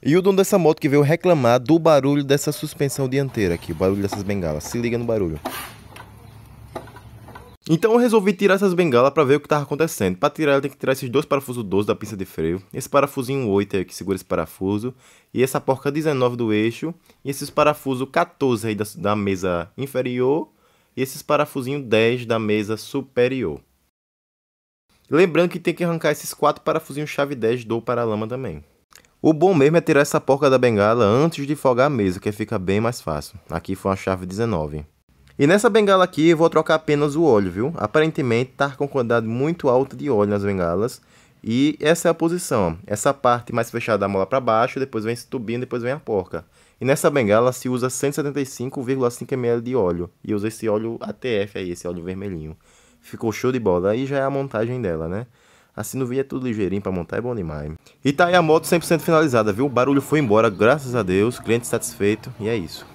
E o dono dessa moto que veio reclamar do barulho dessa suspensão dianteira aqui, o barulho dessas bengalas. Se liga no barulho. Então eu resolvi tirar essas bengalas para ver o que estava acontecendo. Para tirar, eu tenho que tirar esses dois parafusos 12 da pinça de freio, esse parafusinho 8 aí que segura esse parafuso, e essa porca 19 do eixo, e esses parafusos 14 aí da mesa inferior, e esses parafusinhos 10 da mesa superior. Lembrando que tem que arrancar esses 4 parafusinhos chave 10 do paralama também. O bom mesmo é tirar essa porca da bengala antes de folgar a mesa, que fica bem mais fácil. Aqui foi uma chave 19. E nessa bengala aqui eu vou trocar apenas o óleo, viu? Aparentemente tá com quantidade muito alta de óleo nas bengalas. E essa é a posição, ó. Essa parte mais fechada da mola para baixo, depois vem esse tubinho, depois vem a porca. E nessa bengala se usa 175,5 ml de óleo. E eu usei esse óleo ATF aí, esse óleo vermelhinho. Ficou show de bola. Aí já é a montagem dela, né? Assim no vídeo é tudo ligeirinho pra montar, é bom demais. E tá aí a moto 100% finalizada, viu? O barulho foi embora, graças a Deus, cliente satisfeito, e é isso.